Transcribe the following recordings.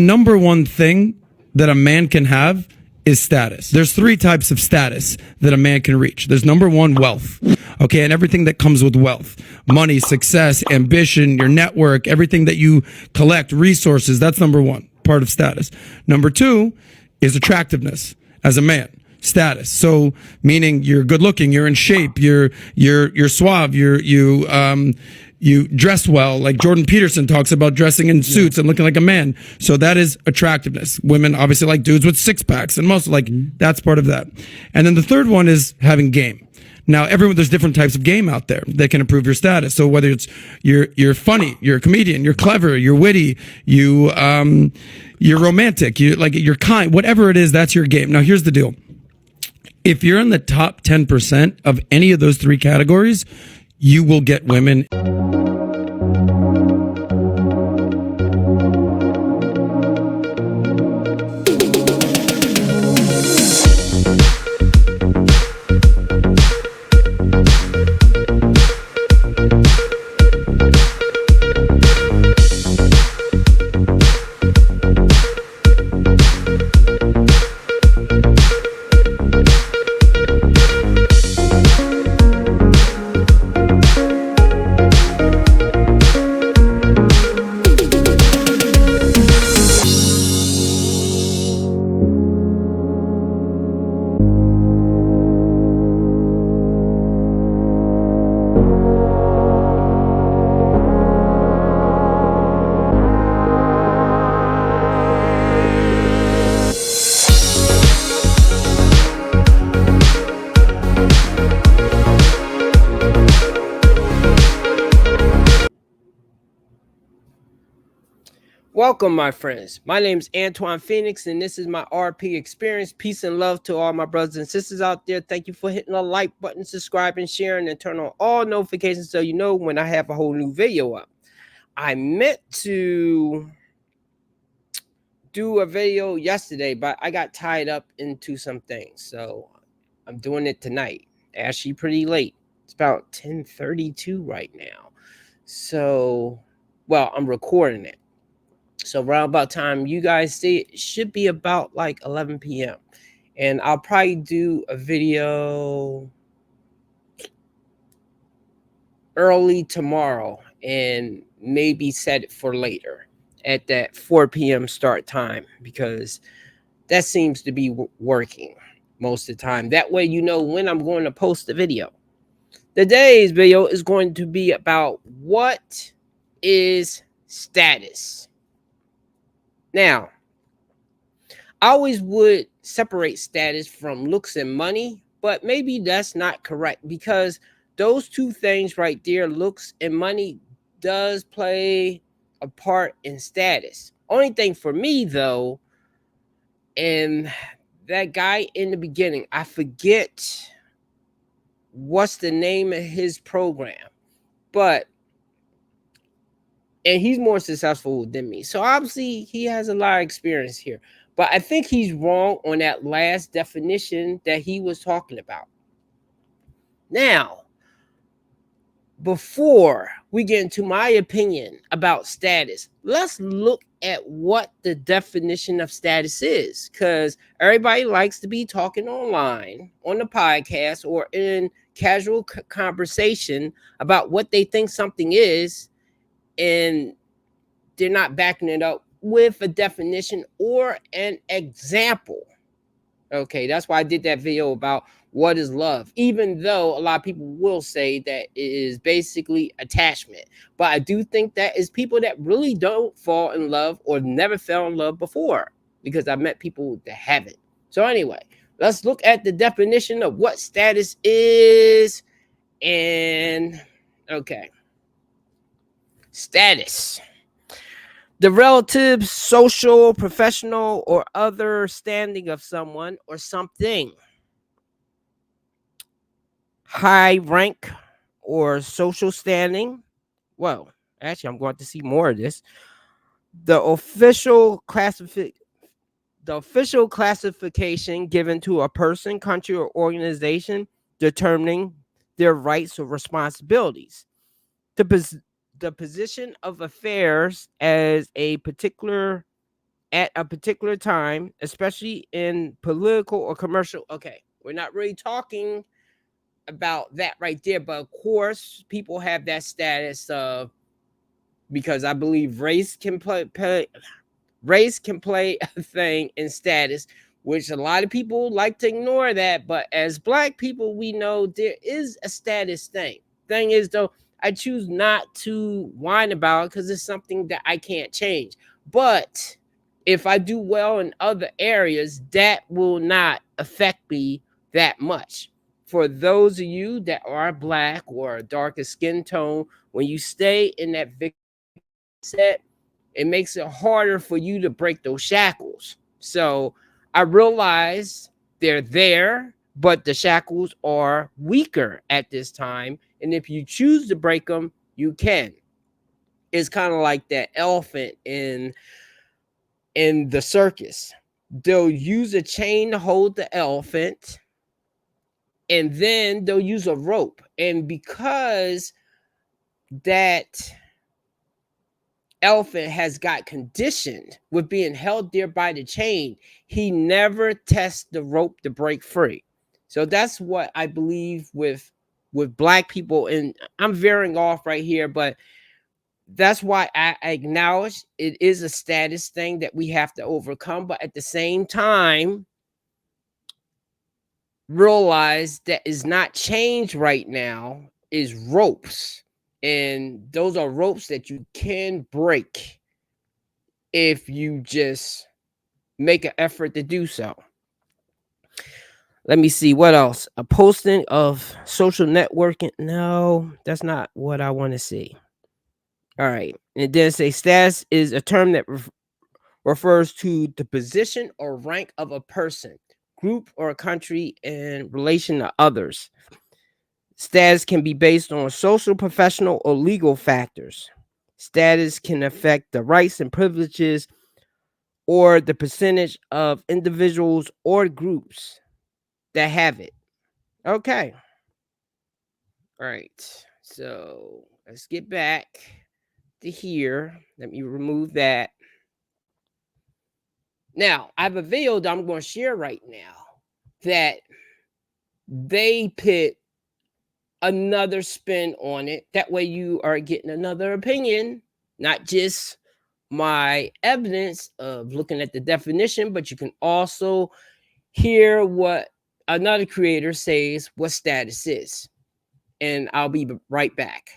Number one thing that a man can have is status. There's three types of status that a man can reach. There's number one, wealth. Okay, and everything that comes with wealth. Money, success, ambition, your network, everything that you collect, resources, that's number one, part of status. Number two is attractiveness as a man. Status. So meaning you're good looking, you're in shape, you're suave, you dress well. Like Jordan Peterson talks about dressing in suits and looking like a man. So that is attractiveness. Women obviously like dudes with six packs and muscle. Like that's part of that. And then the third one is having game. Now, there's different types of game out there that can improve your status. So whether it's you're funny, you're a comedian, you're clever, you're witty, you're romantic, you're kind, whatever it is, that's your game. Now, here's the deal. If you're in the top 10% of any of those three categories, you will get women. Welcome, my friends. My name is Antoine Phoenix, and this is my RP experience. Peace and love to all my brothers and sisters out there. Thank you for hitting the like button, subscribing, sharing, and turn on all notifications so you know when I have a whole new video up. I meant to do a video yesterday, but I got tied up into some things, so I'm doing it tonight. Actually, pretty late. It's about 10:32 right now. So, well, I'm recording it. So around about time you guys see it should be about like 11 p.m. And I'll probably do a video early tomorrow and maybe set it for later at that 4 p.m. start time, because that seems to be working most of the time. That way you know when I'm going to post the video. Today's video is going to be about what is status. Now, I always would separate status from looks and money, but maybe that's not correct, because those two things right there, looks and money, does play a part in status. Only thing for me, though, and that guy in the beginning, I forget what's the name of his program, and he's more successful than me. So obviously he has a lot of experience here. But I think he's wrong on that last definition that he was talking about. Now, before we get into my opinion about status, let's look at what the definition of status is. Because everybody likes to be talking online, on the podcast, or in casual conversation about what they think something is, and they're not backing it up with a definition or an example. Okay, that's why I did that video about what is love, even though a lot of people will say that it is basically attachment. But I do think that is people that really don't fall in love or never fell in love before, because I met people that haven't. So anyway, let's look at the definition of what status is. And okay. Status: the relative, social, professional, or other standing of someone or something. High rank or social standing. Well, actually, I'm going to see more of this. The official classification given to a person, country, or organization determining their rights or responsibilities. The position of affairs as a particular at a particular time, especially in political or commercial. Okay, we're not really talking about that right there, but of course, people have that status of, because I believe race can play a thing in status, which a lot of people like to ignore that. But as Black people, we know there is a status thing. Thing is, though, I choose not to whine about it because it's something that I can't change. But if I do well in other areas, that will not affect me that much. For those of you that are Black or a darker skin tone, when you stay in that victim set, it makes it harder for you to break those shackles. So I realize they're there, but the shackles are weaker at this time. And if you choose to break them, you can. It's kind of like that elephant in the circus. They'll use a chain to hold the elephant, and then they'll use a rope. And because that elephant has got conditioned with being held there by the chain, he never tests the rope to break free. So that's what I believe with Black people. And I'm veering off right here, but that's why I acknowledge it is a status thing that we have to overcome. But at the same time, realize that is not change right now, is ropes. And those are ropes that you can break if you just make an effort to do so. Let me see what else. A posting of social networking. No, that's not what I want to see. All right. And then say status is a term that refers to the position or rank of a person, group, or a country in relation to others. Status can be based on social, professional, or legal factors. Status can affect the rights and privileges or the percentage of individuals or groups that have it. Okay. All right. So let's get back to here. Let me remove that. Now, I have a video that I'm going to share right now that they put another spin on it. That way you are getting another opinion, not just my evidence of looking at the definition, but you can also hear what another creator says what status is. And I'll be right back.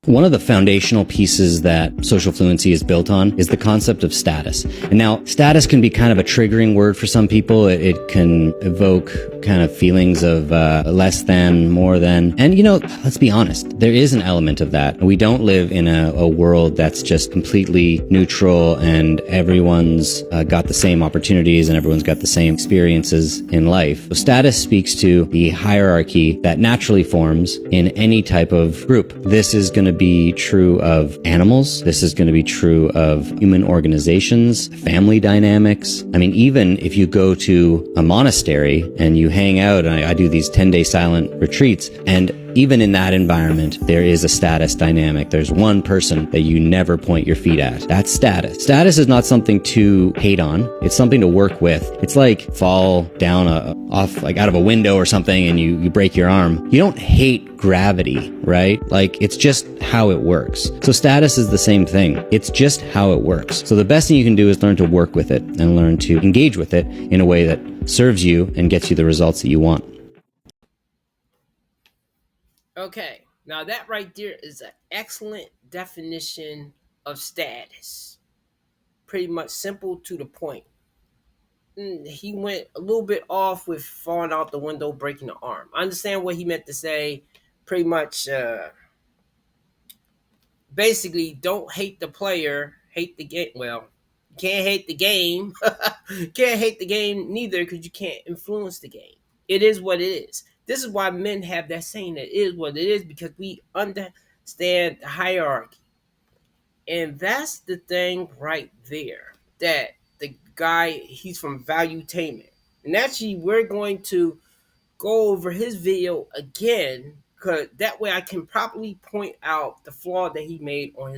One of the foundational pieces that social fluency is built on is the concept of status. And now, status can be kind of a triggering word for some people. It can evoke kind of feelings of less than, more than. And, you know, let's be honest, there is an element of that. We don't live in a world that's just completely neutral and everyone's got the same opportunities and everyone's got the same experiences in life. So status speaks to the hierarchy that naturally forms in any type of group. This is going to be true of animals. This is going to be true of human organizations, family dynamics. I mean, even if you go to a monastery and you hang out, and I do these 10-day silent retreats, and even in that environment, there is a status dynamic. There's one person that you never point your feet at. That's status. Status is not something to hate on. It's something to work with. It's like fall down off like out of a window or something and you break your arm. You don't hate gravity, right? Like it's just how it works. So status is the same thing. It's just how it works. So the best thing you can do is learn to work with it and learn to engage with it in a way that serves you and gets you the results that you want. Okay, now that right there is an excellent definition of status. Pretty much simple to the point. He went a little bit off with falling out the window, breaking the arm. I understand what he meant to say. Pretty much, basically, don't hate the player, hate the game. Well, you can't hate the game. Can't hate the game neither because you can't influence the game. It is what it is. This is why men have that saying that it is what it is, because we understand the hierarchy. And that's the thing right there. That the guy, he's from Valuetainment. And actually, we're going to go over his video again, because that way I can properly point out the flaw that he made on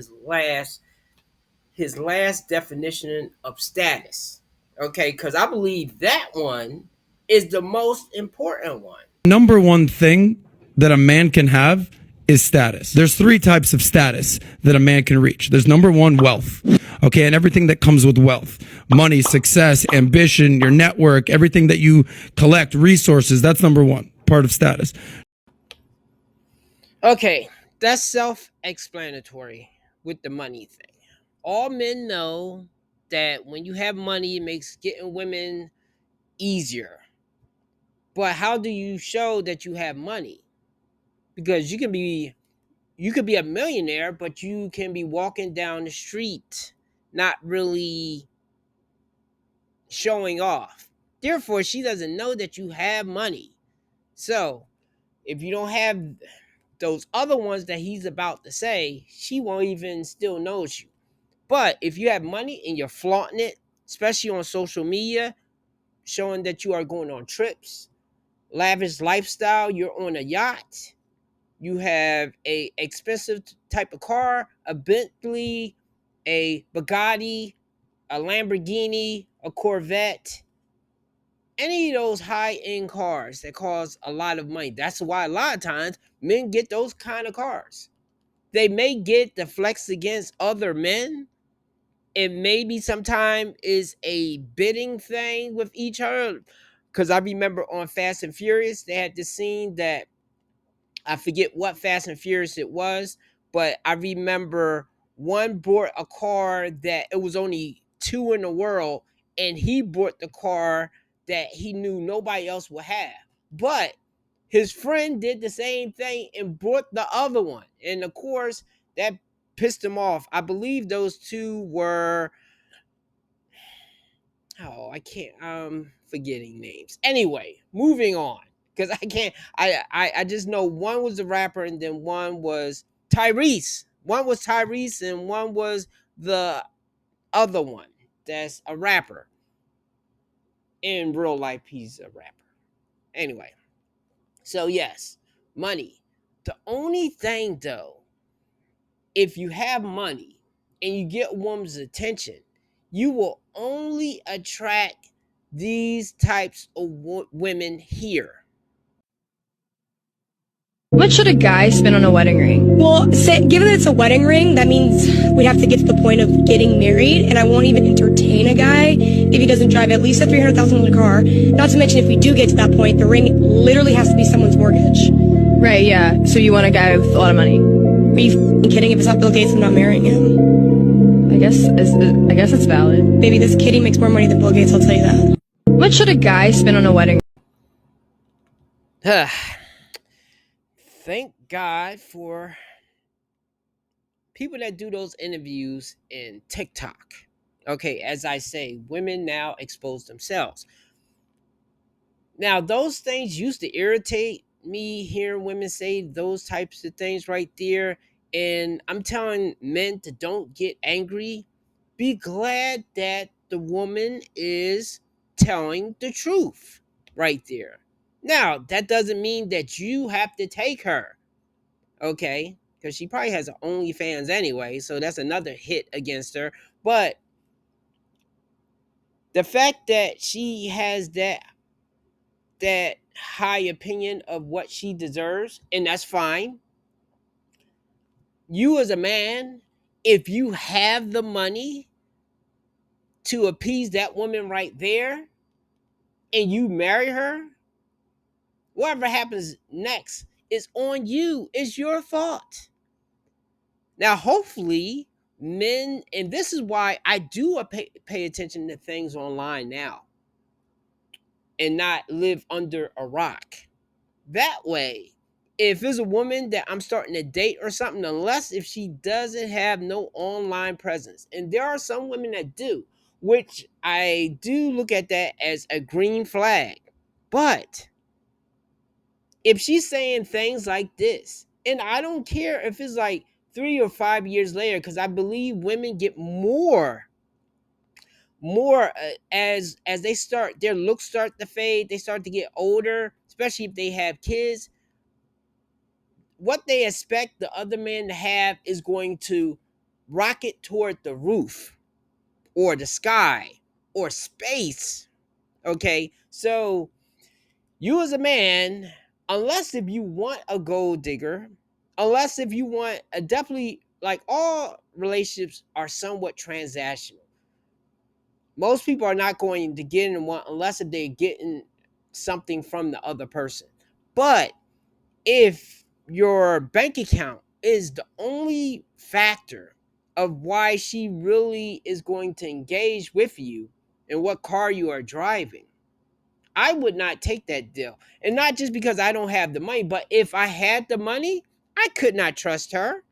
his last definition of status. Okay, because I believe that one is the most important one. Number one thing that a man can have is status. There's three types of status that a man can reach. There's number one, wealth. Okay, and everything that comes with wealth. Money, success, ambition, your network, everything that you collect, resources, that's number one, part of status. Okay, that's self-explanatory with the money thing. All men know that when you have money, it makes getting women easier. But how do you show that you have money? Because you could be a millionaire, but you can be walking down the street not really showing off. Therefore, she doesn't know that you have money. So, if you don't have those other ones that he's about to say, she won't even still knows you. But if you have money and you're flaunting it, especially on social media, showing that you are going on trips, lavish lifestyle, you're on a yacht, you have a expensive type of car, a Bentley, a Bugatti, a Lamborghini, a Corvette, any of those high-end cars that cost a lot of money. That's why a lot of times men get those kind of cars. They may get the flex against other men. It maybe sometime is a bidding thing with each other. Because I remember on Fast and Furious, they had this scene that I forget what Fast and Furious it was, but I remember one bought a car that it was only two in the world, and he bought the car that he knew nobody else would have. But his friend did the same thing and bought the other one. And of course, that pissed him off. I believe those two were, oh, I can't, forgetting names. Anyway, moving on. Because I can't, I just know one was the rapper and then one was Tyrese. One was Tyrese and one was the other one that's a rapper. In real life, he's a rapper. Anyway, so yes, money. The only thing though, if you have money and you get a woman's attention, you will only attract these types of women here. What should a guy spend on a wedding ring? Well, given that it's a wedding ring, that means we'd have to get to the point of getting married, and I won't even entertain a guy if he doesn't drive at least a $300,000 car. Not to mention, if we do get to that point, the ring literally has to be someone's mortgage. Right, yeah. So you want a guy with a lot of money? Are you f***ing kidding? If it's not Bill Gates, I'm not marrying him. I guess it's valid. Baby, this kitty makes more money than Bill Gates, I'll tell you that. What should a guy spend on a wedding ring? Thank God for people that do those interviews in TikTok. Okay, as I say, women now expose themselves. Now, those things used to irritate me hearing women say those types of things right there. And I'm telling men to don't get angry. Be glad that the woman is telling the truth right there. Now, that doesn't mean that you have to take her, okay? Because she probably has an OnlyFans anyway, so that's another hit against her. But the fact that she has that high opinion of what she deserves, and that's fine. You as a man, if you have the money to appease that woman right there, and you marry her, whatever happens next is on you. It's your fault. Now, hopefully, men, and this is why I do pay attention to things online now and not live under a rock. That way, if there's a woman that I'm starting to date or something, unless if she doesn't have no online presence, and there are some women that do, which I do look at that as a green flag. But if she's saying things like this, and I don't care if it's like 3 or 5 years later, because I believe women get more as they start, their looks start to fade, they start to get older, especially if they have kids. What they expect the other man to have is going to rocket toward the roof or the sky or space. Okay, so you as a man, unless if you want a gold digger, unless if you want a definitely, like, all relationships are somewhat transactional. Most people are not going to get in one unless if they're getting something from the other person. But if your bank account is the only factor of why she really is going to engage with you and what car you are driving, I would not take that deal. And not just because I don't have the money, but if I had the money, I could not trust her.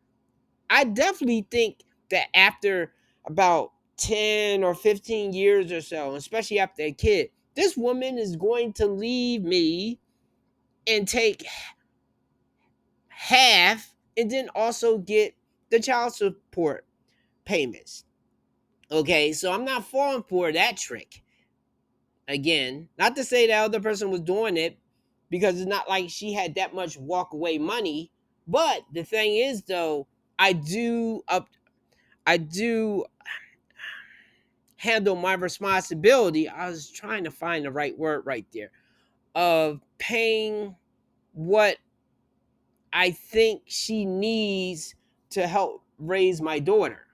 I definitely think that after about 10 or 15 years or so, especially after a kid, this woman is going to leave me and take half and then also get the child support payments. Okay, so I'm not falling for that trick. Again, not to say that other person was doing it, because it's not like she had that much walk away money. But the thing is, though, I do handle my responsibility. I was trying to find the right word right there, of paying what I think she needs to help raise my daughter.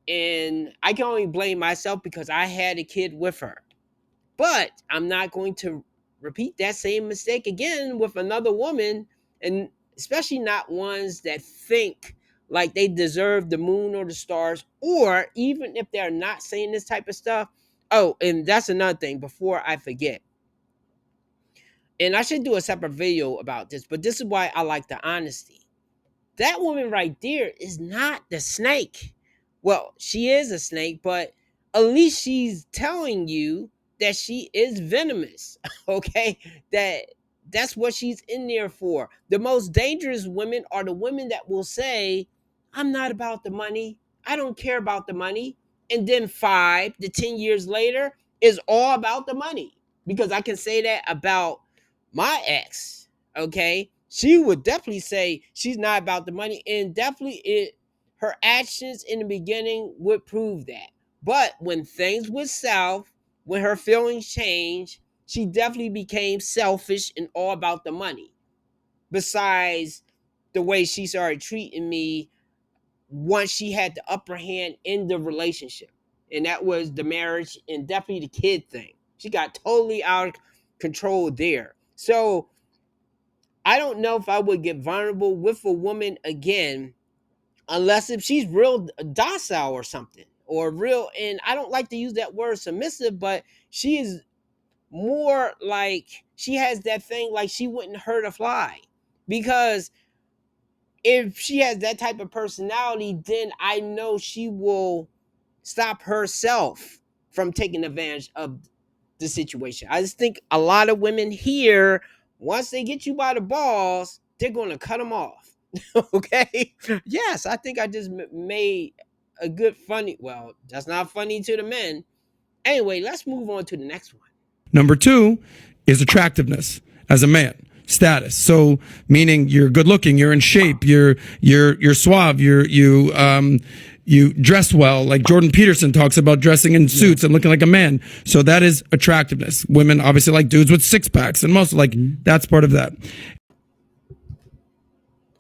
And I can only blame myself because I had a kid with her. But I'm not going to repeat that same mistake again with another woman, and especially not ones that think like they deserve the moon or the stars, or even if they're not saying this type of stuff. Oh, and that's another thing before I forget. And I should do a separate video about this, but this is why I like the honesty. That woman right there is not the snake. Well, she is a snake, but at least she's telling you that she is venomous. Okay, that's what she's in there for. The most dangerous women are the women that will say, "I'm not about the money. I don't care about the money." And then 5 to 10 years later is all about the money. Because I can say that about my ex. Okay, she would definitely say she's not about the money, and definitely her actions in the beginning would prove that. But when things went south, when her feelings changed, she definitely became selfish and all about the money. Besides the way she started treating me once she had the upper hand in the relationship, and that was the marriage and definitely the kid thing. She got totally out of control there. So I don't know if I would get vulnerable with a woman again unless if she's real docile or something, or real, and I don't like to use that word submissive, but she is more like, she has that thing like she wouldn't hurt a fly. Because if she has that type of personality, then I know she will stop herself from taking advantage of the situation. I just think a lot of women here, once they get you by the balls, they're going to cut them off. Okay? Yes, I think I just made a good funny. Well, that's not funny to the men. Anyway, let's move on to the next one. Number two is attractiveness as a man. Status. So meaning you're good looking, you're in shape, you're suave, you dress well. Like Jordan Peterson talks about dressing in suits and looking like a man. So that is attractiveness. Women obviously like dudes with six packs, and most like that's part of that.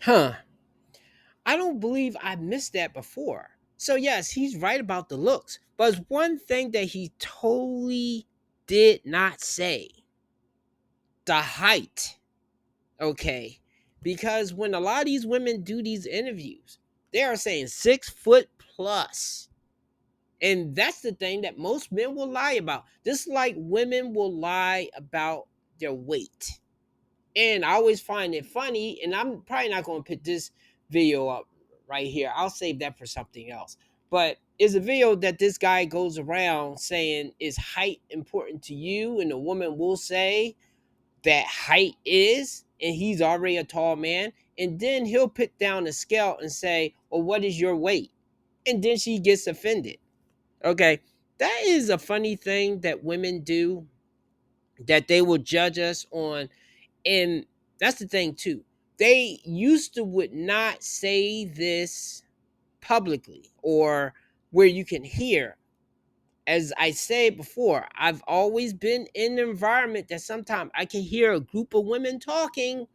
Huh. I don't believe I missed that before. So yes, he's right about the looks. But it's one thing that he totally did not say. The height. Okay. Because when a lot of these women do these interviews, they are saying 6 foot plus. And that's the thing that most men will lie about. Just like women will lie about their weight. And I always find it funny, and I'm probably not going to put this video up right here. I'll save that for something else. But it's a video that this guy goes around saying, is height important to you? And the woman will say that height is, and he's already a tall man. And then he'll put down the scale and say, well, what is your weight? And then she gets offended. Okay, that is a funny thing that women do, that they will judge us on. And that's the thing too. They used to would not say this publicly or where you can hear. As I said before, I've always been in an environment that sometimes I can hear a group of women talking,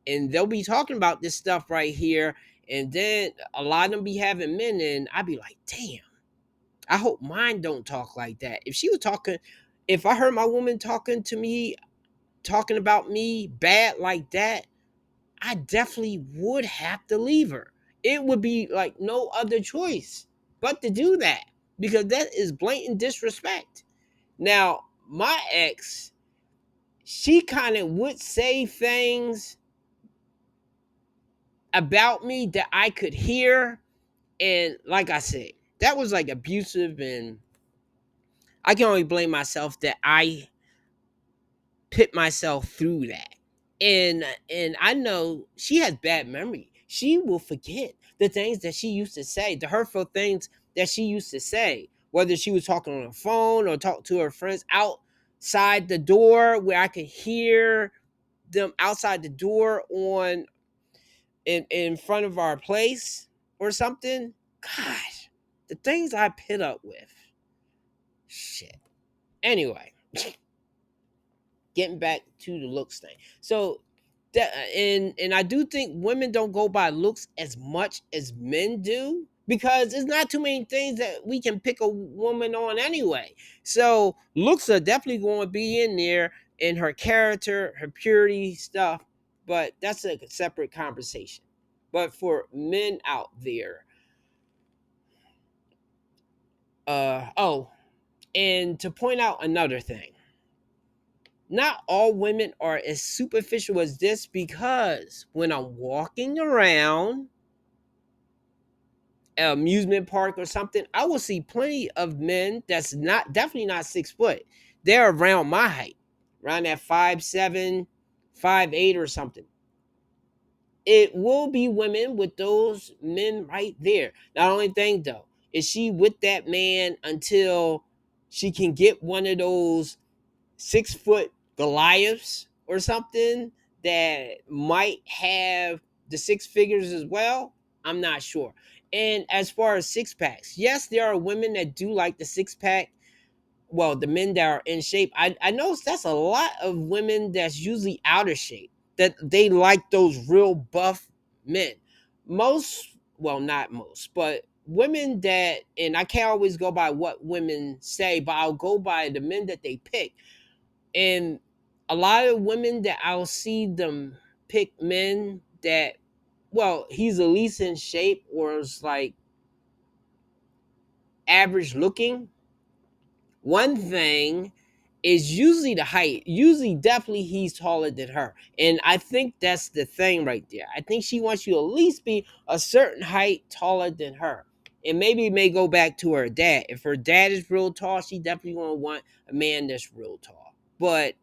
and they'll be talking about this stuff right here, and then a lot of them be having men, and I'd be like, damn, I hope mine don't talk like that. If I heard my woman talking to me, talking about me bad like that, I definitely would have to leave her. It would be like no other choice but to do that, because that is blatant disrespect. Now, my ex, she kind of would say things about me that I could hear. And like I said, that was like abusive, and I can only blame myself that I put myself through that. And I know she has bad memory. She will forget the things that she used to say, the hurtful things that she used to say, whether she was talking on the phone or talk to her friends outside the door where I could hear them outside the door in front of our place or something. Gosh, the things I put up with. Shit. Anyway, getting back to the looks thing. So that and I do think women don't go by looks as much as men do, because there's not too many things that we can pick a woman on anyway. So looks are definitely going to be in there, in her character, her purity stuff, but that's a separate conversation. But for men out there, and to point out another thing, not all women are as superficial as this, because when I'm walking around an amusement park or something, I will see plenty of men that's definitely not 6 foot. They're around my height, around that 5'7", 5'8" or something. It will be women with those men right there. Now, the only thing though, is she with that man until she can get one of those 6 foot Goliaths or something that might have the 6 figures as well? I'm not sure. And as far as 6-packs, yes, there are women that do like the 6-pack. Well, the men that are in shape. I notice that's a lot of women that's usually out of shape, that they like those real buff men. Most, well, not most, but women that, and I can't always go by what women say, but I'll go by the men that they pick. And a lot of women that I'll see them pick men that, well, he's at least in shape or is like average looking. One thing is usually the height. Usually, definitely he's taller than her. And I think that's the thing right there. I think she wants you to at least be a certain height taller than her. And maybe it may go back to her dad. If her dad is real tall, she definitely going to want a man that's real tall. But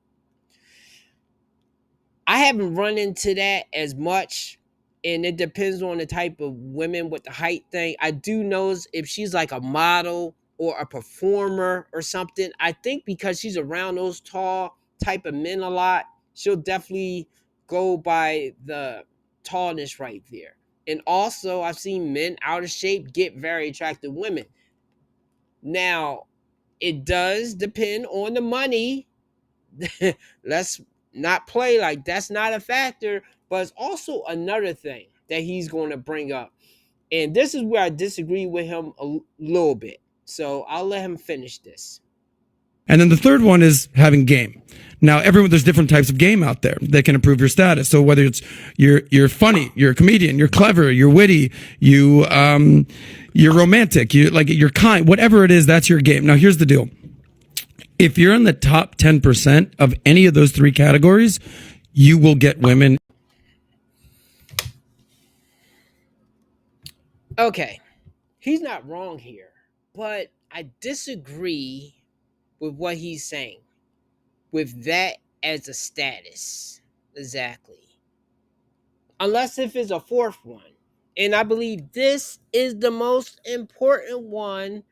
I haven't run into that as much, and it depends on the type of women with the height thing. I do know if she's like a model or a performer or something, I think because she's around those tall type of men a lot, she'll definitely go by the tallness right there. And also, I've seen men out of shape get very attractive women. Now, it does depend on the money. Let's not play like that's not a factor, but it's also another thing that he's going to bring up. And this is where I disagree with him a little bit. So I'll let him finish this. And then the third one is having game. Now, there's different types of game out there that can improve your status. So whether it's you're funny, you're a comedian, you're clever, you're witty, you're romantic, you're kind, whatever it is, that's your game. Now, here's the deal. If you're in the top 10% of any of those 3 categories, you will get women. Okay, he's not wrong here, but I disagree with what he's saying with that as a status. Exactly. Unless if it's a 4th one. And I believe this is the most important one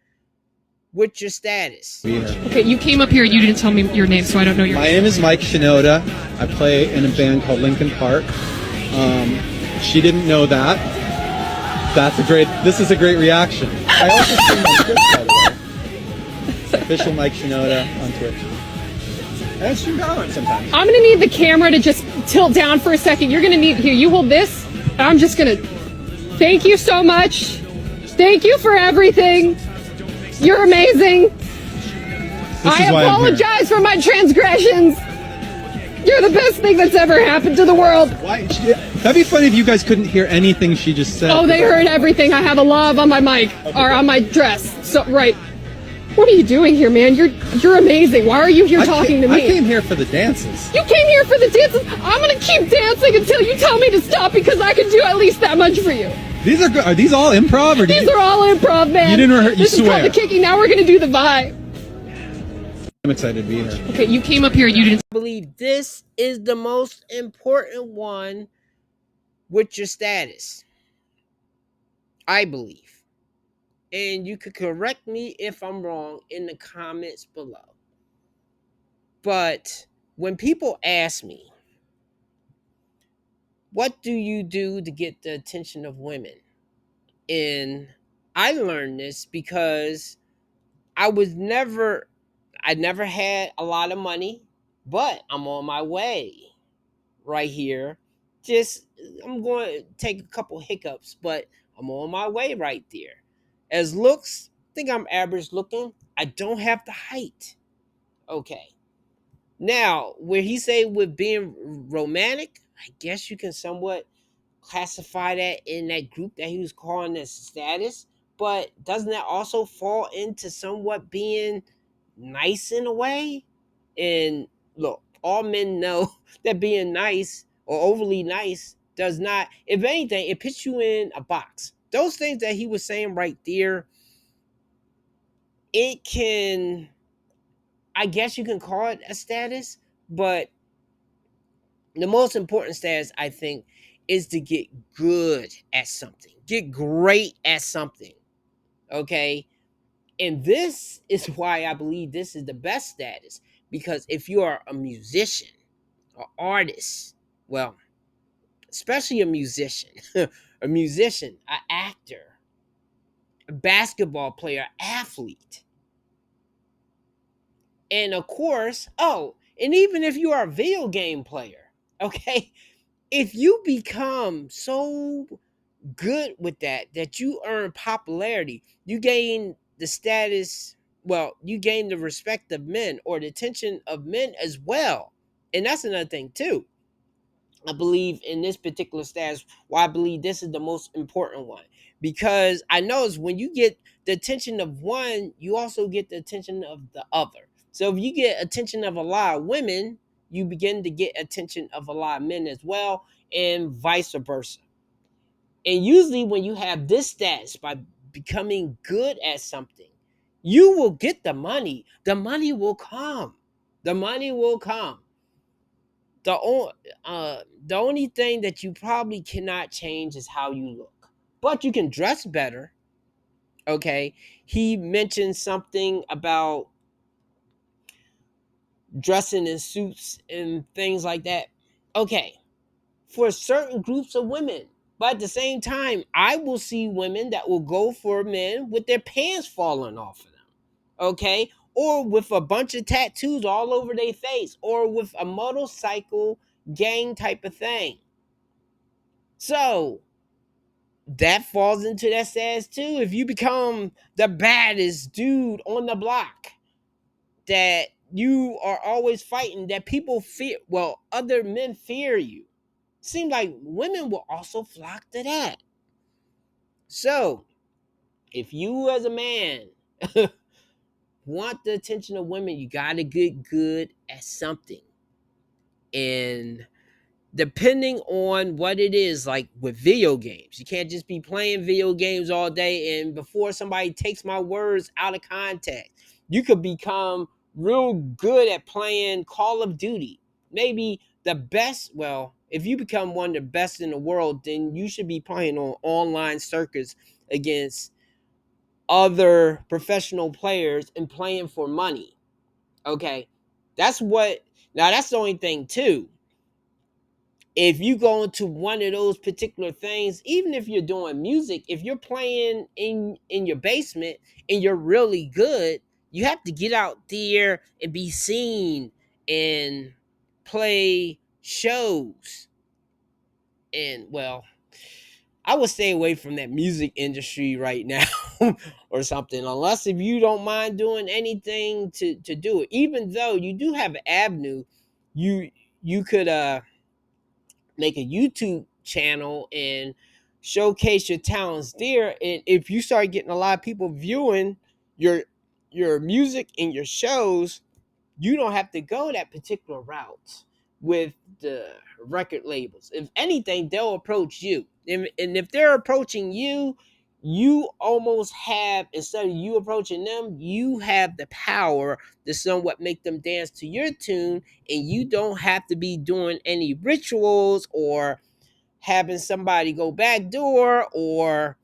with your status. Okay, you came up here, you didn't tell me your name, so I don't know your name. My name is Mike Shinoda. I play in a band called Linkin Park. She didn't know that. This is a great reaction. I also stream on Twitch, by the way. Official Mike Shinoda on Twitch. I stream Valorant sometimes. I'm gonna need the camera to just tilt down for a second. You're gonna need, here, you hold this. I'm just gonna, thank you so much. Thank you for everything. You're amazing. I apologize for my transgressions. You're the best thing that's ever happened to the world. That'd be funny if you guys couldn't hear anything she just said. Oh, they heard everything. I have a love on my mic, or on my dress. So, right. What are you doing here, man? You're amazing. Why are you here talking to me? I came here for the dances. You came here for the dances? I'm gonna keep dancing until you tell me to stop, because I can do at least that much for you. Are these all improv? Or These are all improv, man. You didn't rehearse, you swear. This is called the kicking. Now we're gonna do the vibe. I'm excited to be here. Okay, you came up here, you didn't. I believe this is the most important one with your status. I believe. And you could correct me if I'm wrong in the comments below. But when people ask me, what do you do to get the attention of women? And I learned this because I never had a lot of money, but I'm on my way right here. I'm going to take a couple hiccups, but I'm on my way right there. As looks, I think I'm average looking. I don't have the height. Okay. Now, where he say with being romantic, I guess you can somewhat classify that in that group that he was calling as status. But doesn't that also fall into somewhat being nice in a way? And look, all men know that being nice or overly nice does not, if anything, it puts you in a box. Those things that he was saying right there, it can, I guess you can call it a status, but the most important status, I think, is to get good at something, get great at something. Okay. And this is why I believe this is the best status, because if you are a musician, an artist, well, especially a musician, an actor, a basketball player, athlete, and of course, and even if you are a video game player, okay, if you become so good with that you earn popularity, you gain the status, you gain the respect of men or the attention of men as well. And that's another thing too. I believe in this particular status, why I believe this is the most important one, because I know is when you get the attention of one, you also get the attention of the other. So if you get attention of a lot of women, you begin to get attention of a lot of men as well, and vice versa. And usually when you have this status, by becoming good at something, you will get the money. The money will come. The money will come. The only thing that you probably cannot change is how you look. But you can dress better. Okay. He mentioned something about dressing in suits and things like that. Okay. For certain groups of women. But at the same time, I will see women that will go for men with their pants falling off of them. Okay? Or with a bunch of tattoos all over their face. Or with a motorcycle gang type of thing. So, that falls into that status too. If you become the baddest dude on the block, that you are always fighting, that people fear, other men fear you. Seems like women will also flock to that. So, if you as a man want the attention of women, you got to get good at something. And depending on what it is, like with video games, you can't just be playing video games all day. And before somebody takes my words out of context, you could become real good at playing Call of Duty. Maybe the best, if you become one of the best in the world, then you should be playing on online circuits against other professional players and playing for money. Okay. That's the only thing too. if you go into one of those particular things, even if you're doing music, if you're playing in your basement and you're really good, you have to get out there and be seen and play shows. And well, I would stay away from that music industry right now or something, unless if you don't mind doing anything to do it. Even though you do have an avenue, you you could make a YouTube channel and showcase your talents there. And if you start getting a lot of people viewing your your music and your shows, you don't have to go that particular route with the record labels. If anything, they'll approach you. And if they're approaching you, you almost have, instead of you approaching them, you have the power to somewhat make them dance to your tune, and you don't have to be doing any rituals or having somebody go backdoor or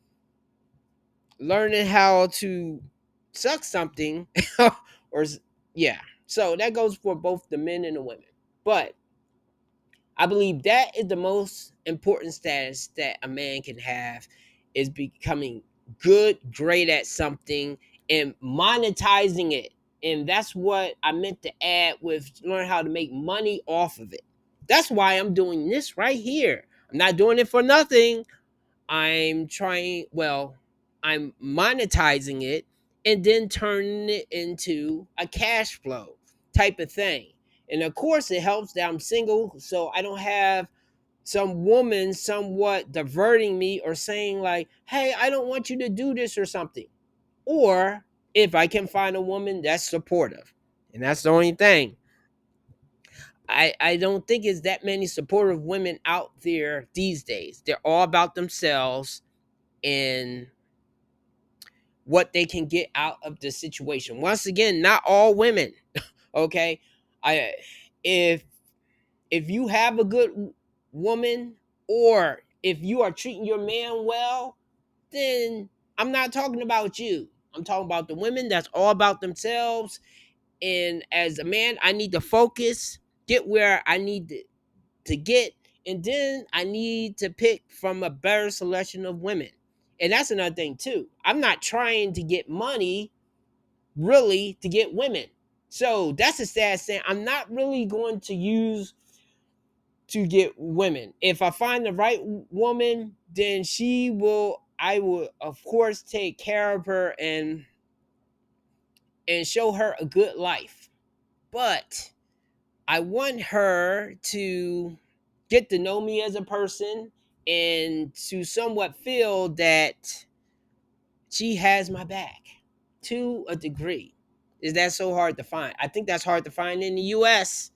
learning how to suck something or yeah. So that goes for both the men and the women. But I believe that is the most important status that a man can have, is becoming good, great at something and monetizing it. And that's what I meant to add with learn how to make money off of it. That's why I'm doing this right here. I'm not doing it for nothing. I'm trying, well, I'm monetizing it and then turning it into a cash flow type of thing. And of course, it helps that I'm single, so I don't have some woman somewhat diverting me or saying, like, hey, I don't want you to do this or something. Or if I can find a woman that's supportive. And that's the only thing. I don't think it's that many supportive women out there these days. They're all about themselves and what they can get out of the situation. Once again, not all women, okay? I if you have a good woman, or if you are treating your man well, then I'm not talking about you. I'm talking about the women that's all about themselves. And as a man, I need to focus, get where I need to get, and then I need to pick from a better selection of women. And that's another thing too. I'm not trying to get money really to get women. So that's a sad thing. I'm not really going to use to get women. If I find the right woman, then I will of course take care of her and show her a good life. But I want her to get to know me as a person and to somewhat feel that she has my back to a degree. Is that so hard to find? I think that's hard to find in the US.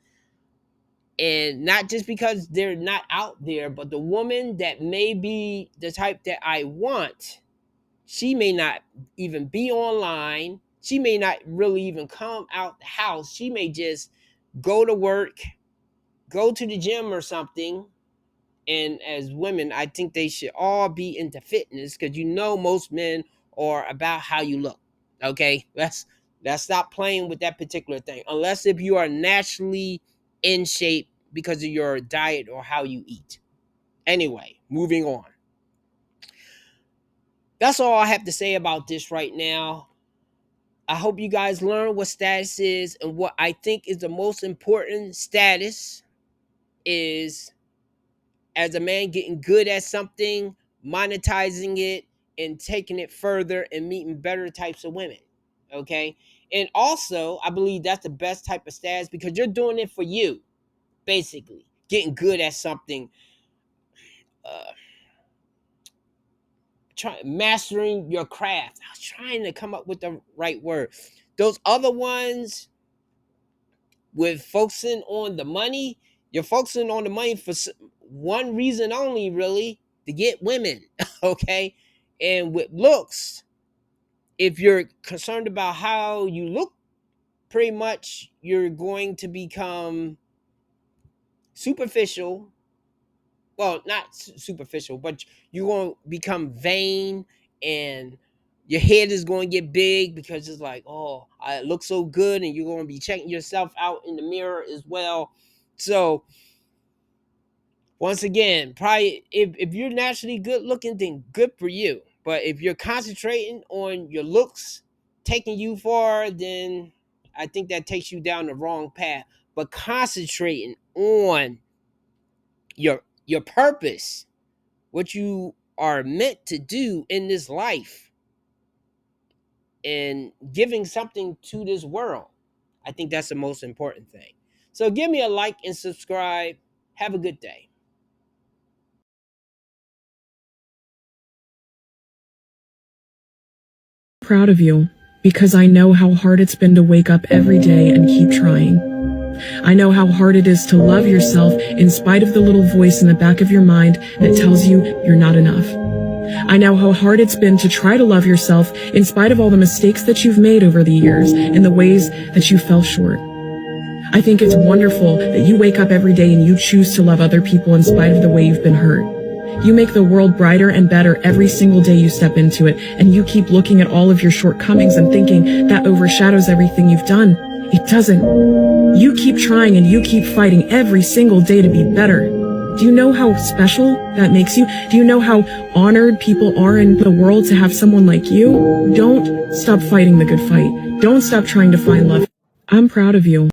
And not just because they're not out there, but the woman that may be the type that I want, she may not even be online. She may not really even come out the house. She may just go to work, go to the gym or something. And as women, I think they should all be into fitness, because most men are about how you look. Okay, let's stop playing with that particular thing. Unless if you are naturally in shape because of your diet or how you eat. Anyway, moving on. That's all I have to say about this right now. I hope you guys learn what status is, and what I think is the most important status is, as a man, getting good at something, monetizing it, and taking it further and meeting better types of women. Okay. And also, I believe that's the best type of status, because you're doing it for you, basically. Getting good at something, uh, mastering your craft. I was trying to come up with the right word. Those other ones, with focusing on the money, you're focusing on the money for one reason only, really, to get women. Okay. And with looks, if you're concerned about how you look, pretty much you're going to become superficial. Well, not superficial, but you're going to become vain, and your head is going to get big, because it's like, oh, I look so good, and you're going to be checking yourself out in the mirror as well. So Once again, probably if you're naturally good looking, then good for you. But if you're concentrating on your looks taking you far, then I think that takes you down the wrong path. But concentrating on your purpose, what you are meant to do in this life, and giving something to this world, I think that's the most important thing. So give me a like and subscribe. Have a good day. Proud of you because I know how hard it's been to wake up every day and keep trying. I know how hard it is to love yourself in spite of the little voice in the back of your mind that tells you you're not enough. I know how hard it's been to try to love yourself in spite of all the mistakes that you've made over the years and the ways that you fell short. I think it's wonderful that you wake up every day and you choose to love other people in spite of the way you've been hurt. You make the world brighter and better every single day you step into it, and you keep looking at all of your shortcomings and thinking that overshadows everything you've done. It doesn't. You keep trying and you keep fighting every single day to be better. Do you know how special that makes you? Do you know how honored people are in the world to have someone like you? Don't stop fighting the good fight. Don't stop trying to find love. I'm proud of you.